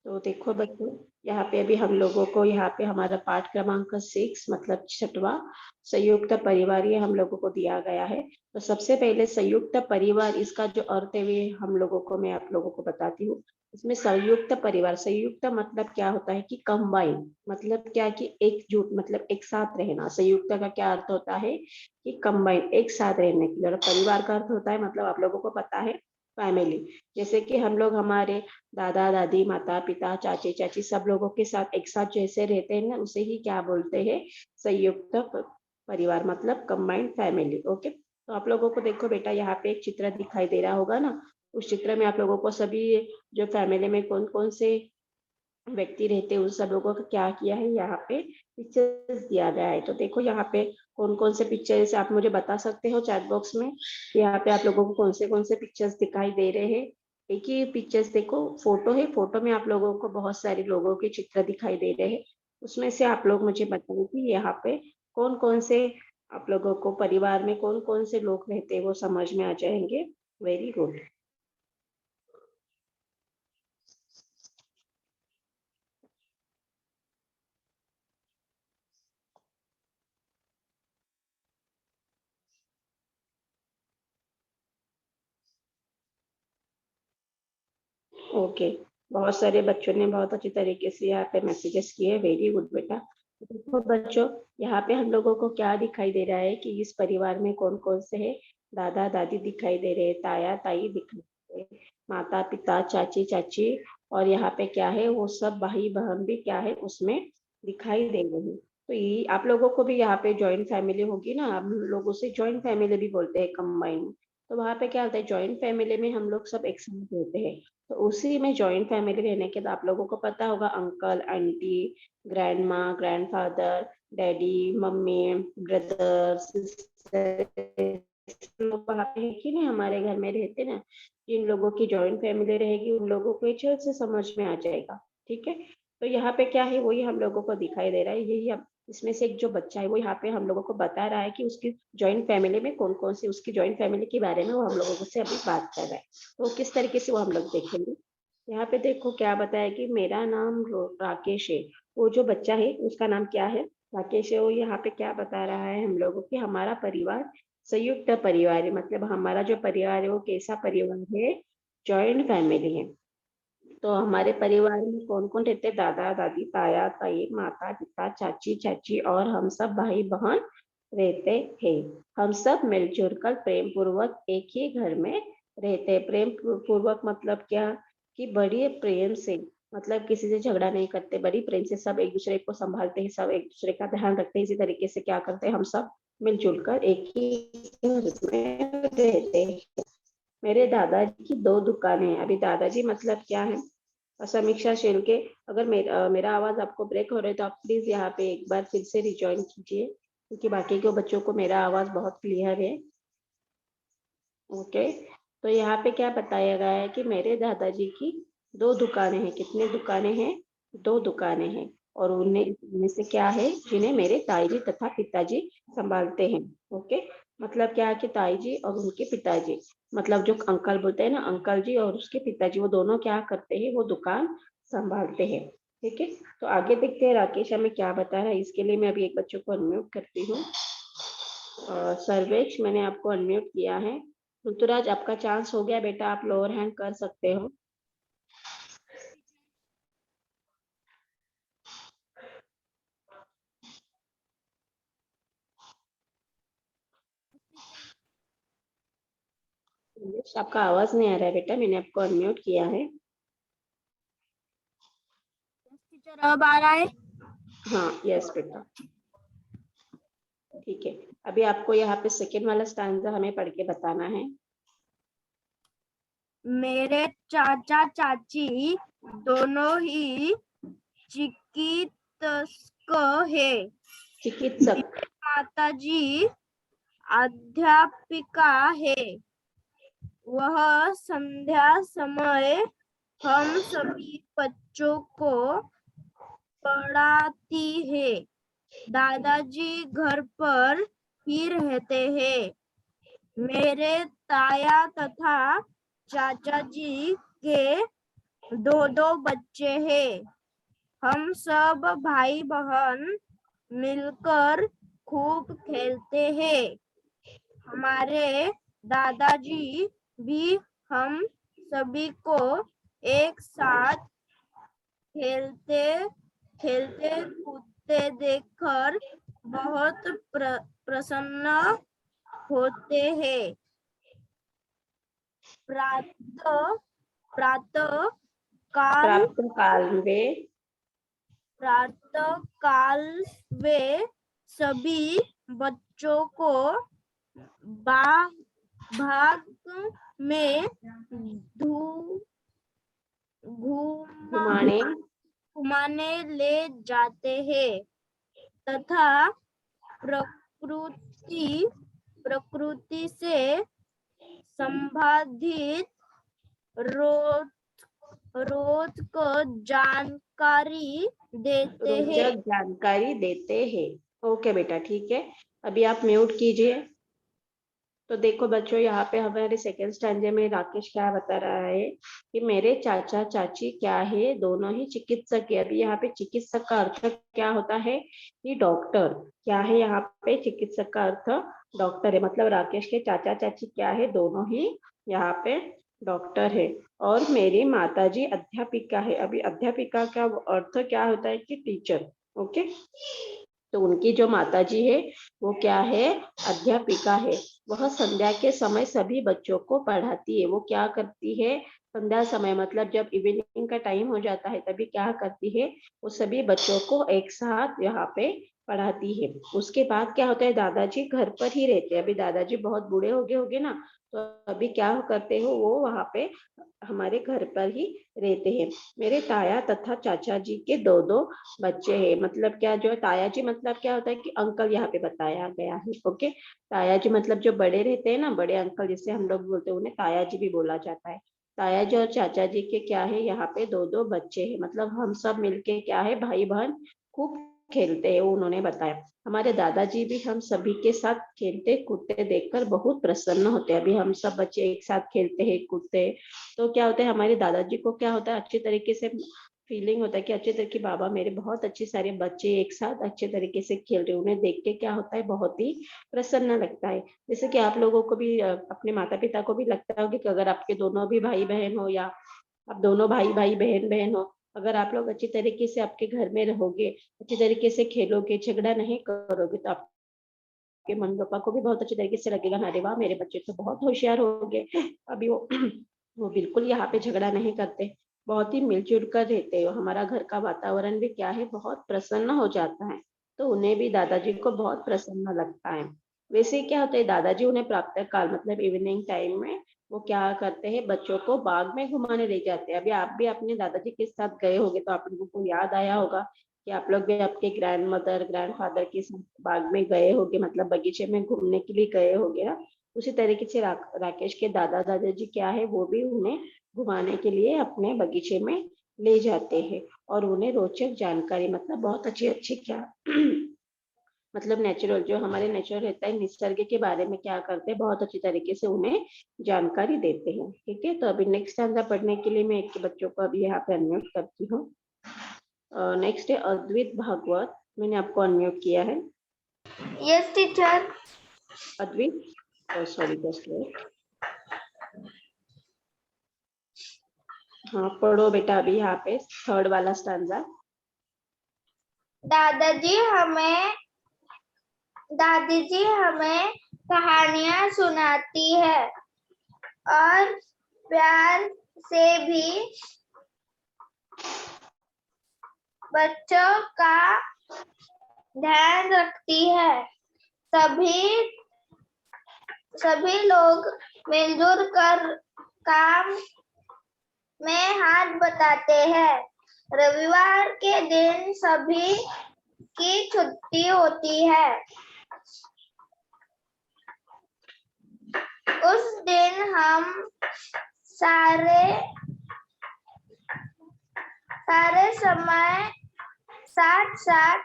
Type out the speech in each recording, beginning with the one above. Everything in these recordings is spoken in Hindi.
तो देखो बच्चों, यहाँ पे अभी हम लोगों को यहाँ पे हमारा पाठ क्रमांक 6 मतलब 6वां संयुक्त परिवार ये हम लोगों को दिया गया है। तो सबसे पहले संयुक्त परिवार इसका जो अर्थ है वे हम लोगों को मैं आप लोगों को बताती हूँ। इसमें संयुक्त परिवार, संयुक्त मतलब क्या होता है कि कंबाइन, मतलब क्या कि एकजुट मतलब एक साथ रहना। संयुक्त का क्या अर्थ होता है कि कंबाइन, एक साथ रहने के लिए। और परिवार का अर्थ होता है मतलब आप लोगों को पता है फैमिली। जैसे कि हम लोग हमारे दादा दादी माता पिता चाची चाची सब लोगों के साथ एक साथ जैसे रहते हैं ना, उसे ही क्या बोलते हैं, संयुक्त परिवार मतलब कंबाइंड फैमिली। ओके, तो आप लोगों को देखो बेटा, यहाँ पे एक चित्र दिखाई दे रहा होगा ना। उस चित्र में आप लोगों को सभी जो फैमिली में कौन कौन से व्यक्ति रहते हैं उन सब लोगों का क्या किया है यहाँ पे पिक्चर्स दिया गया है। तो देखो यहाँ पे कौन कौन से पिक्चर्स आप मुझे बता सकते हो चैट बॉक्स में। यहाँ पे आप लोगों को कौन से पिक्चर्स दिखाई दे रहे हैं। एक ही पिक्चर्स देखो, फोटो है, फोटो में आप लोगों को बहुत सारे लोगों के चित्र दिखाई दे रहे हैं। उसमें से आप लोग मुझे बताओ कि यहाँ पे कौन कौन से आप लोगों को परिवार में कौन कौन से लोग रहते हैं वो समझ में आ जाएंगे। Very good. ओके, बहुत सारे बच्चों ने बहुत अच्छी तरीके से यहाँ पे मैसेजेस किए। वेरी गुड बेटा। देखो बच्चों, यहाँ पे हम लोगों को क्या दिखाई दे रहा है कि इस परिवार में कौन कौन से है। दादा दादी दिखाई दे रहे, ताया ताई दिखाई दे रहे, माता पिता चाची चाची, और यहाँ पे क्या है वो सब भाई बहन भी क्या है उसमें दिखाई दे रहे हैं। तो ये आप लोगों को भी यहाँ पे जॉइंट फैमिली होगी ना, हम लोग उसे जॉइंट फैमिली भी बोलते हैं कंबाइन। तो वहाँ पे क्या होता है, जॉइंट फैमिली में हम लोग सब एक साथ रहते हैं। तो उसी में जॉइंट फैमिली रहने के बाद आप लोगों को पता होगा अंकल आंटी, ग्रैंड माँ grand father, daddy mummy, brother sister, लोग वहाँ पे है कि नहीं हमारे घर में रहते ना। जिन लोगों की जॉइंट फैमिली रहेगी उन लोगों को अच्छे से समझ में आ जाएगा। ठीक है, तो यहाँ पे क्या है वही हम लोगों को दिखाई दे रहा है। यही हम इसमें से एक जो बच्चा है वो यहाँ पे हम लोगों को बता रहा है कि उसकी जॉइंट फैमिली में कौन कौन सी, उसकी जॉइंट फैमिली के बारे में वो हम लोगों से अभी बात कर रहा है। तो किस तरीके से वो हम लोग देखेंगे। यहाँ पे देखो क्या बताया कि मेरा नाम राकेश है। वो जो बच्चा है उसका नाम क्या है, राकेश है। वो यहाँ पे क्या बता रहा है हम लोगों की, हमारा परिवार संयुक्त परिवार है, मतलब हमारा जो परिवार है वो कैसा परिवार है, जॉइंट फैमिली है। तो हमारे परिवार में कौन कौन रहते हैं, दादा दादी ताया ताई माता पिता चाची चाची और हम सब भाई बहन रहते हैं। हम सब मिलजुल कर प्रेम पूर्वक एक ही घर में रहते हैं। प्रेम पूर्वक मतलब क्या कि बड़ी प्रेम से, मतलब किसी से झगड़ा नहीं करते, बड़ी प्रेम से सब एक दूसरे को संभालते हैं, सब एक दूसरे का ध्यान रखते हैं। इसी तरीके से क्या करते हैं, हम सब मिलजुल कर एक ही घर में रहते हैं। मेरे दादाजी की 2 दुकानें हैं। अभी दादाजी मतलब क्या है, समीक्षा शेलके। अगर मेरा आवाज आपको ब्रेक हो रहा है तो आप प्लीज यहाँ पे एक बार फिर से रिजॉइन कीजिए, क्योंकि बाकी के बच्चों को मेरा आवाज बहुत क्लियर है। ओके, तो यहाँ पे क्या बताया गया है कि मेरे दादाजी की 2 दुकानें हैं। कितने दुकानें हैं, 2 दुकानें हैं। और उनमें इनमें से क्या है जिन्हें मेरे ताई जी तथा पिताजी संभालते हैं। ओके, मतलब क्या है कि ताई जी और उनके पिताजी, मतलब जो अंकल बोलते हैं ना, अंकल जी और उसके पिताजी, वो दोनों क्या करते हैं, वो दुकान संभालते हैं। ठीक है, तो आगे देखते हैं राकेश हमें क्या बता रहा है। इसके लिए मैं अभी एक बच्चों को अनम्यूट करती हूँ। सर्वेश, मैंने आपको अनम्यूट किया है। ऋतुराज, आपका चांस हो गया बेटा, आप लोअर हैंड कर सकते हो। सर्वेश, आपका आवाज नहीं आ रहा है बेटा, मैंने आपको अनम्यूट किया है। टीचर अब आ रहा है? हाँ यस बेटा, ठीक है। अभी आपको यहाँ पे सेकेंड वाला स्टैंजा हमें पढ़ के बताना है। मेरे चाचा चाची दोनों ही चिकित्सक है। चिकित्सक। माताजी अध्यापिका है। वह संध्या समय हम सभी बच्चों को पढ़ाती है। दादाजी घर पर ही रहते हैं। मेरे ताया तथा चाचा जी के दो बच्चे हैं। हम सब भाई बहन मिलकर खूब खेलते हैं। हमारे दादाजी भी हम सभी को एक साथ खेलते खेलते कूदते देखकर बहुत प्रसन्न होते हैं। प्रातः प्रातः काल प्रातः काल में प्रातः काल वे सभी बच्चों को भाग में घुमाने घुमाने ले जाते हैं तथा प्रकृति से संबंधित रोज रोज को जानकारी देते हैं। रोचक जानकारी देते हैं। ओके बेटा, ठीक है। अभी आप म्यूट कीजिए। तो देखो बच्चों, यहाँ पे हमारे सेकेंड स्टैंडर्ड में राकेश क्या बता रहा है कि मेरे चाचा चाची क्या है, दोनों ही चिकित्सक है। अभी यहाँ पे चिकित्सक का अर्थ क्या होता है कि डॉक्टर। क्या है यहाँ पे चिकित्सक का अर्थ? डॉक्टर है। मतलब राकेश के चाचा चाची क्या है, दोनों ही यहाँ पे डॉक्टर है। और मेरी माताजी अध्यापिका है। अभी अध्यापिका का अर्थ क्या होता है कि टीचर। ओके, तो उनकी जो माताजी है वो क्या है, अध्यापिका है। वह संध्या के समय सभी बच्चों को पढ़ाती है। वो क्या करती है, संध्या समय मतलब जब इवनिंग का टाइम हो जाता है तभी क्या करती है, वो सभी बच्चों को एक साथ यहाँ पे पढ़ाती है। उसके बाद क्या होता है, दादाजी घर पर ही रहते हैं। अभी दादाजी बहुत बूढ़े हो गए होंगे ना, तो अभी क्या करते हो, वो वहाँ पे हमारे घर पर ही रहते हैं। मेरे ताया तथा चाचा जी के दो दो बच्चे हैं। मतलब क्या, जो ताया जी मतलब क्या होता है कि अंकल यहाँ पे बताया गया है। ओके, ताया जी मतलब जो बड़े रहते हैं ना, बड़े अंकल जिसे हम लोग बोलते हैं, उन्हें ताया जी भी बोला जाता है। ताया जी और चाचा जी के क्या है, यहाँ पे दो दो बच्चे हैं। मतलब हम सब मिलके क्या है, भाई बहन खूब खेलते हैं, उन्होंने बताया। हमारे दादाजी भी हम सभी के साथ खेलते कूदते देखकर बहुत प्रसन्न होते हैं। अभी हम सब बच्चे एक साथ खेलते हैं कूदते हैं, तो क्या होता है, हमारे दादाजी को क्या होता है, अच्छे तरीके से फीलिंग होता है कि अच्छे तरीके बाबा मेरे बहुत अच्छे सारे बच्चे एक साथ अच्छे तरीके से खेल रहे हैं। उन्हें देख के क्या होता है, बहुत ही प्रसन्न लगता है। जैसे कि आप लोगों को भी अपने माता पिता को भी लगता होगा कि अगर आपके दोनों भी भाई बहन हो, या आप दोनों भाई भाई बहन बहन हो, अगर आप लोग अच्छी तरीके से आपके घर में रहोगे, अच्छी तरीके से खेलोगे, झगड़ा नहीं करोगे, तो आपके मम्मी पापा को भी बहुत अच्छी तरीके से लगेगा, अरे वाह मेरे बच्चे तो बहुत होशियार हो गए। अभी वो वो बिल्कुल यहाँ पे झगड़ा नहीं करते, बहुत ही मिलजुल कर रहते हैं। हमारा घर का वातावरण भी क्या है, बहुत प्रसन्न हो जाता है। तो उन्हें भी दादाजी को बहुत प्रसन्न लगता है। वैसे क्या होता है, दादाजी उन्हें प्रातः काल मतलब इवनिंग टाइम में वो क्या करते हैं, बच्चों को बाग में घुमाने ले जाते हैं। अभी आप भी अपने दादाजी के साथ गए होंगे, तो आप लोगों को याद आया होगा कि आप लोग भी आपके ग्रैंड मदर ग्रैंड फादर के साथ बाग में गए होंगे, मतलब बगीचे में घूमने के लिए गए होंगे ना। उसी तरीके से राकेश के दादा दादाजी क्या है, वो भी उन्हें घुमाने के लिए अपने बगीचे में ले जाते हैं। और उन्हें रोचक जानकारी मतलब बहुत अच्छी अच्छी क्या मतलब नेचुरल, जो हमारे नेचुरल रहता है, निसर्ग के बारे में क्या करते हैं, बहुत अच्छी तरीके से उन्हें जानकारी देते हैं। ठीक है, तो अभी नेक्स्ट स्टैंडर्ड पढ़ने के लिए मैं एक बच्चों को अभी यहाँ पे अनम्यूट करती हूँ। नेक्स्ट है अद्वित भागवत। मैंने आपको अनम्यूट किया है। Yes teacher. Advit, sorry just wait. हाँ पढ़ो बेटा, अभी यहाँ पे थर्ड वाला स्टैंजा। दादी जी हमें कहानियां सुनाती है और प्यार से भी बच्चों का ध्यान रखती है। सभी लोग मिलजुल कर काम में हाथ बटाते हैं। रविवार के दिन सभी की छुट्टी होती है। उस दिन हम सारे समय साथ साथ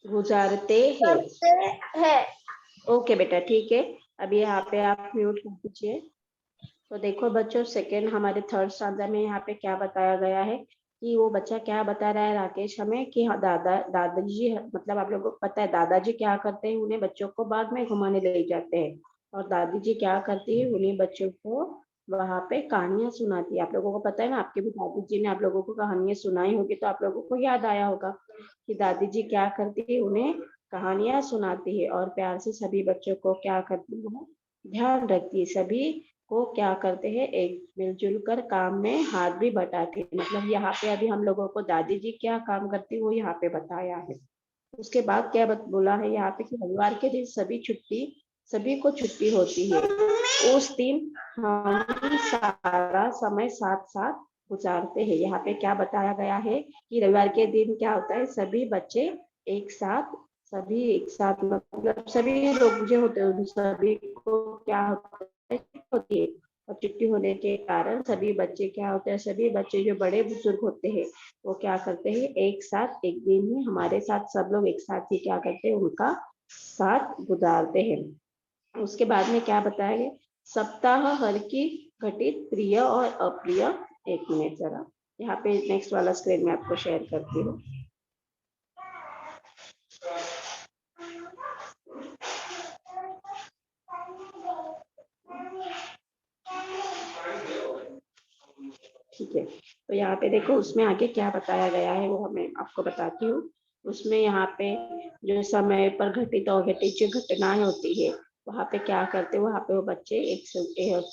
गुजारते हैं। करते हैं। ओके बेटा, ठीक है। अभी यहाँ पे आप म्यूट कर दीजिए। तो देखो बच्चों, सेकेंड हमारे थर्ड स्टैंजा में यहाँ पे क्या बताया गया है कि वो बच्चा क्या बता रहा है राकेश हमें कि हाँ, दादाजी, मतलब आप लोगों को पता है दादाजी क्या करते हैं, उन्हें बच्चों को बाग में घुमाने ले जाते हैं, और दादी जी क्या करती है, उन्हें बच्चों को वहां पे कहानियां सुनाती है। आप लोगों को पता है ना, आपके भी दादी जी ने आप लोगों को कहानियां सुनाई होगी, तो आप लोगों को याद आया होगा कि दादी जी क्या करती है, उन्हें कहानियां सुनाती है और प्यार से सभी बच्चों को क्या करती है, ध्यान रखती है। सभी को क्या करते हैं, एक मिलजुल कर काम में हाथ भी बटाते हैं। मतलब यहाँ पे अभी हम लोगों को दादी जी क्या काम करती है वो यहाँ पे बताया है। उसके बाद क्या बोला है यहाँ पे कि रविवार के दिन सभी को छुट्टी होती है। उस दिन हम सारा समय साथ साथ गुजारते हैं। यहाँ पे क्या बताया गया है कि रविवार के दिन क्या होता है, सभी एक साथ मतलब सभी लोग जो होते हैं सभी को क्या होता है, होती है। और छुट्टी होने के कारण सभी बच्चे क्या होते हैं, सभी बच्चे जो बड़े बुजुर्ग होते हैं वो क्या करते हैं, एक साथ एक दिन ही हमारे साथ सब लोग एक साथ ही क्या करते हैं, उनका साथ गुजारते हैं। उसके बाद में क्या बताया गया, सप्ताह हर की घटित प्रिय और अप्रिय। एक मिनट जरा, यहाँ पे नेक्स्ट वाला स्क्रीन में आपको शेयर करती हूँ। ठीक है, तो यहाँ पे देखो उसमें आगे क्या बताया गया है वो मैं आपको बताती हूँ। उसमें यहाँ पे जो समय पर घटित और घटित जो घटनाएं होती है वहाँ पे क्या करते हैं, वहाँ पे वो बच्चे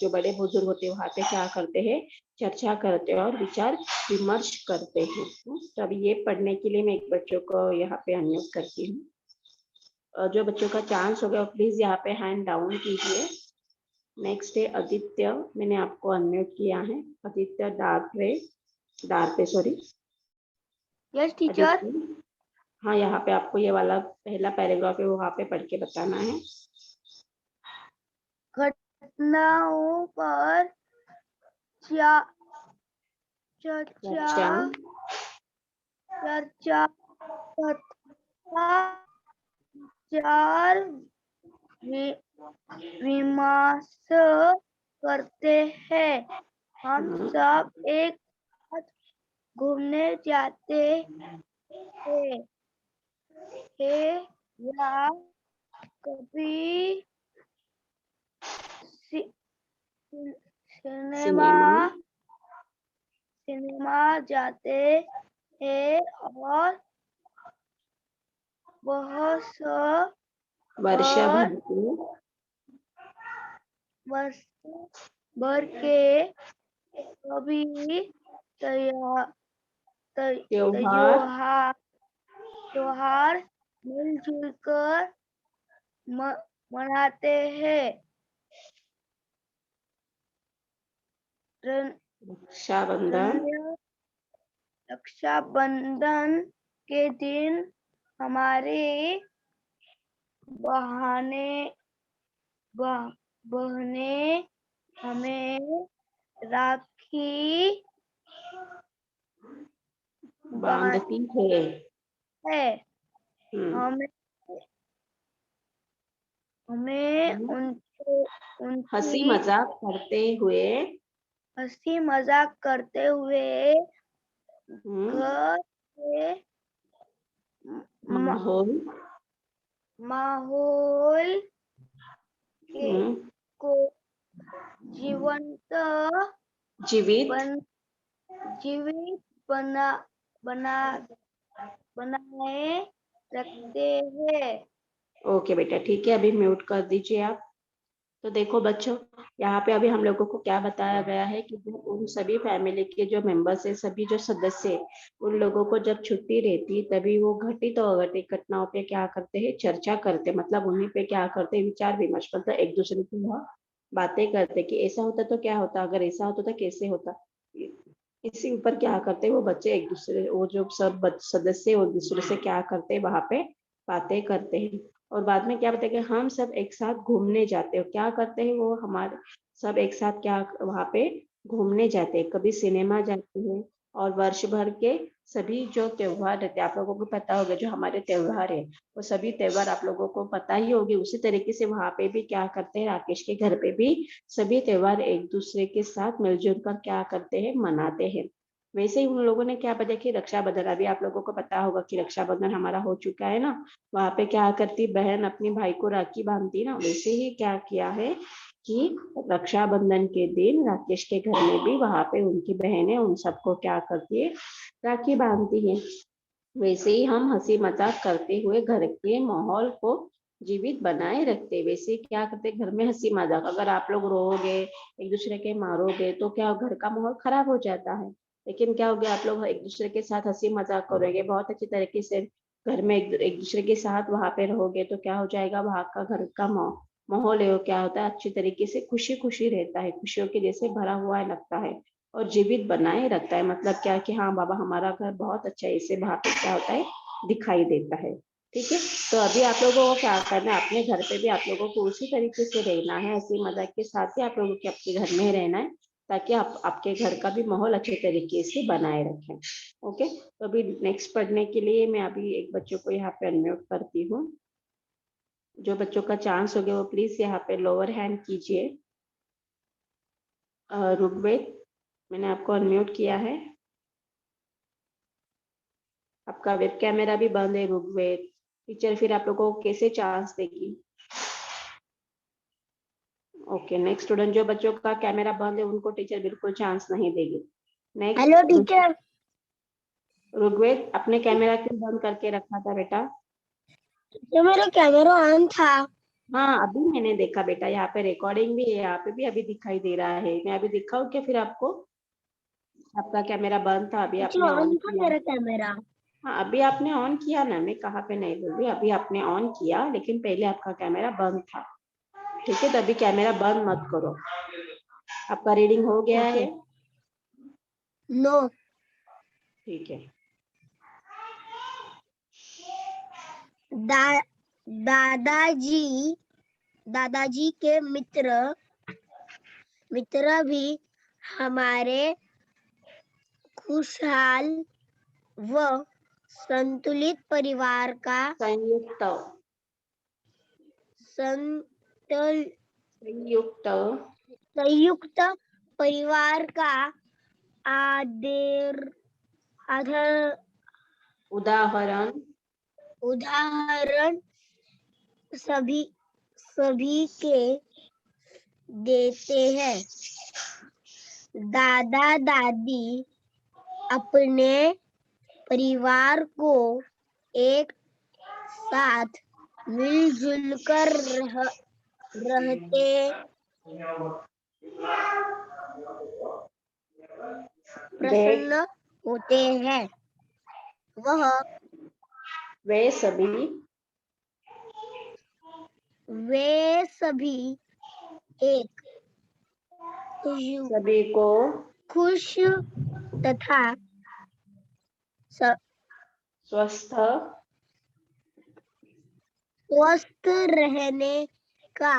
जो बड़े बुजुर्ग होते हैं वहाँ पे क्या करते हैं, चर्चा करते हैं और विचार विमर्श करते हैं। तो अभी ये पढ़ने के लिए मैं एक बच्चों को यहाँ पे अनम्यूट करती हूँ। और जो बच्चों का चांस हो गया प्लीज यहाँ पे हैंड डाउन कीजिए। नेक्स्ट है आदित्य, मैंने आपको अनम्यूट किया है। आदित्य डार्पे सॉरी। Yes teacher. हाँ, यहाँ पे आपको ये वाला पहला पैराग्राफ है वहाँ पे पढ़ के बताना है। घटनाओं पर चर्चा चर्चा तथा विचार विमर्श करते हैं। हम सब एक साथ घूमने जाते हैं या कभी सिनेमा जाते हैं और वर्ष भर के कभी त्योहार मिलजुल कर मनाते हैं। रक्षाबंधन के दिन हमारे बहनें हमें राखी बांधती है। हमें हंसी मजाक करते हुए घर के माहौल को जीवित बनाए रखते हैं। ओके बेटा, ठीक है, अभी म्यूट कर दीजिए आप। तो देखो बच्चों, यहाँ पे अभी हम लोगों को क्या बताया गया है कि उन सभी फैमिली के जो मेंबर्स है, सभी जो सदस्य है, उन लोगों को जब छुट्टी रहती है तभी वो घटित और अघटित घटनाओं पे क्या करते हैं, चर्चा करते, मतलब उन्हीं पे क्या करते हैं, विचार विमर्श, मतलब एक दूसरे की वह बातें करते कि ऐसा होता तो क्या होता, अगर ऐसा होता तो कैसे होता। इसी ऊपर क्या करते हैं वो बच्चे एक दूसरे, वो जो सब सदस्य एक दूसरे से क्या करते हैं, वहां पे बातें करते हैं। और बाद में क्या बताया कि हम सब एक साथ घूमने जाते हैं। क्या करते हैं वो, हमारे सब एक साथ क्या वहां पे घूमने जाते हैं, कभी सिनेमा जाते हैं, और वर्ष भर के सभी जो त्योहार रहते हैं, आप लोगों को पता होगा जो हमारे त्योहार है वो सभी त्योहार आप लोगों को पता ही होगी। उसी तरीके से वहां पे भी क्या करते हैं, राकेश के घर पे भी सभी त्योहार एक दूसरे के साथ मिलजुल कर क्या करते हैं, मनाते हैं। वैसे ही उन लोगों ने क्या पता कि रक्षाबंधन, अभी आप लोगों को पता होगा कि रक्षाबंधन हमारा हो चुका है ना, वहां पे क्या करती बहन अपनी भाई को राखी बांधती ना, वैसे ही क्या किया है कि रक्षाबंधन के दिन राकेश के घर में भी वहां पे उनकी बहनें उन सबको क्या करती है, राखी बांधती है। वैसे ही हम हंसी मजाक करते हुए घर के माहौल को जीवित बनाए रखते, वैसे क्या करते घर में हंसी मजाक, अगर आप लोग रोओगे एक दूसरे के मारोगे तो क्या घर का माहौल खराब हो जाता है। लेकिन क्या हो गया, आप लोग एक दूसरे के साथ हंसी मजाक करोगे बहुत अच्छी तरीके से, घर में एक दूसरे के साथ वहां पे रहोगे तो क्या हो जाएगा, वहां का घर का माहौल है वो क्या होता है, अच्छी तरीके से खुशी खुशी रहता है, खुशियों के जैसे भरा हुआ लगता है और जीवित बनाए रखता है। मतलब क्या कि हाँ बाबा हमारा घर बहुत अच्छा है, इसे वहां पे क्या होता है, दिखाई देता है। ठीक है, तो अभी आप लोगों को क्या करना है, अपने घर पे भी आप लोगों को उसी तरीके से रहना है, हंसी मजाक के साथ ही आप लोगों के अपने घर में रहना है, ताकि आप आपके घर का भी माहौल अच्छे तरीके से बनाए रखें। ओके, तो अभी नेक्स्ट पढ़ने के लिए मैं अभी एक बच्चों को यहाँ पे अनम्यूट करती हूँ। जो बच्चों का चांस हो गया वो प्लीज यहाँ पे लोअर हैंड कीजिए। ऋग्वेद, मैंने आपको अनम्यूट किया है, आपका वेब कैमरा भी बंद है ऋग्वेद। टीचर फिर आप लोगों को कैसे चांस देगी। ओके, नेक्स्ट स्टूडेंट, जो बच्चों का कैमरा बंद है उनको टीचर बिल्कुल चांस नहीं देगी। Hello next teacher. ऋग्वेद, अपने कैमरा क्यों बंद करके रखा था बेटा। तो मेरा कैमरा ऑन था। हाँ अभी मैंने देखा बेटा, यहाँ पे रिकॉर्डिंग भी है, यहाँ पे भी अभी दिखाई दे रहा है, मैं अभी दिखाऊं क्या फिर आपको। आपका कैमरा बंद था, अभी टीचर आपने ऑन ऑन था किया। मेरा कैमरा। हाँ अभी आपने ऑन किया ना, मैं कहाँ पे नहीं बोल रही, अभी आपने ऑन किया लेकिन पहले आपका कैमरा बंद था। ठीक है, तो अभी कैमरा बंद मत करो। आपका रीडिंग हो गया है। नो। ठीक है। दादाजी के मित्र भी हमारे खुशहाल व संतुलित परिवार का संयुक्त संयुक्त परिवार का आदर उदाहरण सभी के देते हैं। दादा दादी अपने परिवार को एक साथ मिलजुल कर रहते प्रसन्न होते हैं। वे सभी एक सभी को खुश तथा स्वस्थ रहने का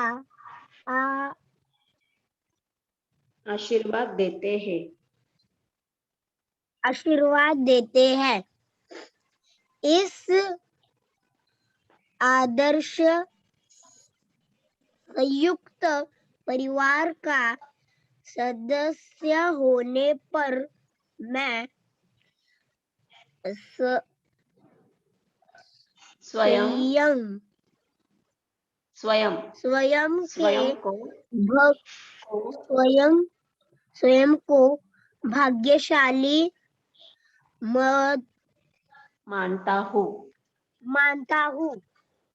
आशीर्वाद देते हैं। इस आदर्श संयुक्त परिवार का सदस्य होने पर मैं स्वयं को भाग्यशाली मानता हूँ।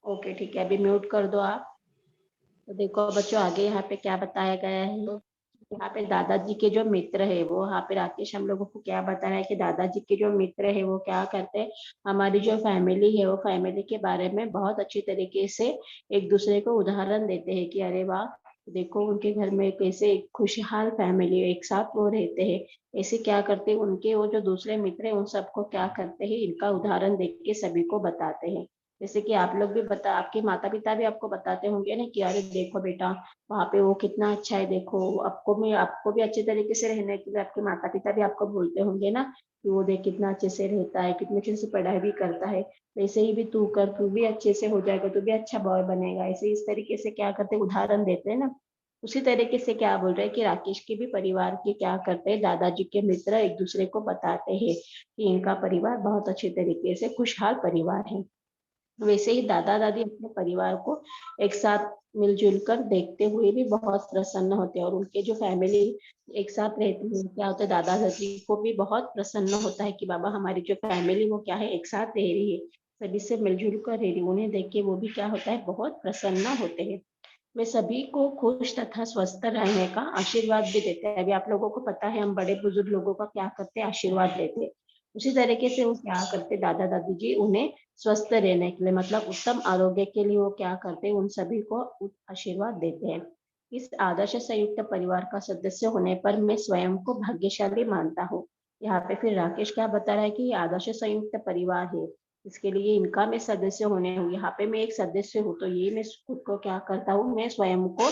ओके ठीक है, अभी म्यूट कर दो आप। तो देखो बच्चों आगे यहाँ पे क्या बताया गया है। यहाँ पे दादाजी के जो मित्र है वो, यहाँ पे राकेश हम लोगों को क्या बता रहा है कि दादाजी के जो मित्र है वो क्या करते हैं, हमारी जो फैमिली है वो फैमिली के बारे में बहुत अच्छी तरीके से एक दूसरे को उदाहरण देते हैं कि अरे वाह देखो उनके घर में कैसे एक खुशहाल फैमिली एक साथ वो रहते हैं। ऐसे क्या करते हैं, उनके वो जो दूसरे मित्र है उन सबको क्या करते हैं, इनका उदाहरण देख के सभी को बताते हैं। जैसे कि आप लोग भी आपके माता पिता भी आपको बताते होंगे ना कि अरे देखो बेटा वहाँ पे वो कितना अच्छा है, देखो आपको भी अच्छे तरीके से रहने के लिए आपके माता पिता भी आपको बोलते होंगे ना कि वो देख कितना अच्छे से रहता है, कितने अच्छे से पढ़ाई भी करता है, वैसे ही भी तू कर, तू भी अच्छे से हो जाएगा, तू भी अच्छा बॉय बनेगा। ऐसे इस तरीके से क्या करते उदाहरण देते हैं ना। उसी तरीके से क्या बोल रहे हैं कि राकेश के भी परिवार के क्या करते हैं, दादाजी के मित्र एक दूसरे को बताते हैं कि इनका परिवार बहुत अच्छे तरीके से खुशहाल परिवार है। वैसे ही दादा दादी अपने परिवार को एक साथ मिलजुल कर देखते हुए भी बहुत प्रसन्न होते हैं, और उनके जो फैमिली एक साथ रहती है क्या होता है, दादा दादी को भी बहुत प्रसन्न होता है कि बाबा हमारी जो फैमिली वो क्या है एक साथ रह रही है, सभी से मिलजुल कर रह रही है। उन्हें देख के वो भी क्या होता है बहुत प्रसन्न होते हैं। वे सभी को खुश तथा स्वस्थ रहने का आशीर्वाद भी देते हैं। अभी आप लोगों को पता है हम बड़े बुजुर्ग लोगों का क्या करते हैं, आशीर्वाद देते हैं। उसी तरीके से वो क्या करते दादा दादी जी उन्हें स्वस्थ रहने के लिए मतलब उत्तम आरोग्य के लिए वो क्या करते हैं, उन सभी को आशीर्वाद देते हैं। इस आदर्श संयुक्त परिवार का सदस्य होने पर मैं स्वयं को भाग्यशाली मानता हूँ। यहाँ पे फिर राकेश क्या बता रहा है कि ये आदर्श संयुक्त परिवार है, इसके लिए इनका मैं सदस्य होने हूँ, यहाँ पे मैं एक सदस्य हूँ, तो ये मैं खुद को क्या करता हूँ, मैं स्वयं को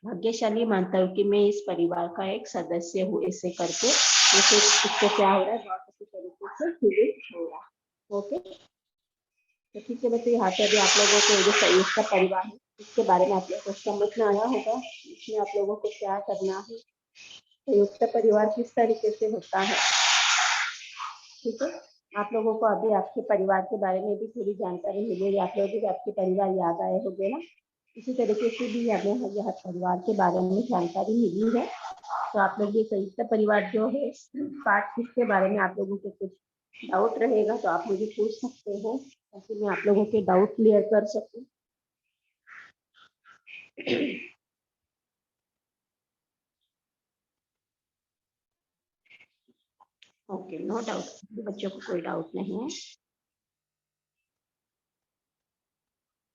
भाग्यशाली मानता हूँ कि मैं इस परिवार का एक सदस्य हूँ। ऐसे करके जैसे इसको क्या हो रहा है बहुत अच्छी तरीके से फील हो रहा है। ओके, तो ठीक है बच्चों, यहाँ पे अभी आप लोगों को जो संयुक्त परिवार है इसके बारे में आप लोगों को समझ में आया होगा, इसमें आप लोगों को क्या करना है, संयुक्त परिवार किस तरीके से होता है। ठीक है, आप लोगों को अभी आपके परिवार के बारे में भी थोड़ी जानकारी मिलेगी, आप लोगों को आपके परिवार याद आए होंगे ना, इसी तरीके से भी हमें यह परिवार के बारे में जानकारी मिली है। तो आप लोग ये संयुक्त परिवार जो है पार्ट इसके बारे में आप लोगों को कुछ डाउट रहेगा तो आप मुझे पूछ सकते हो ताकि मैं आप लोगों के डाउट क्लियर कर सकूं। ओके, नो डाउट, बच्चों को कोई डाउट नहीं है।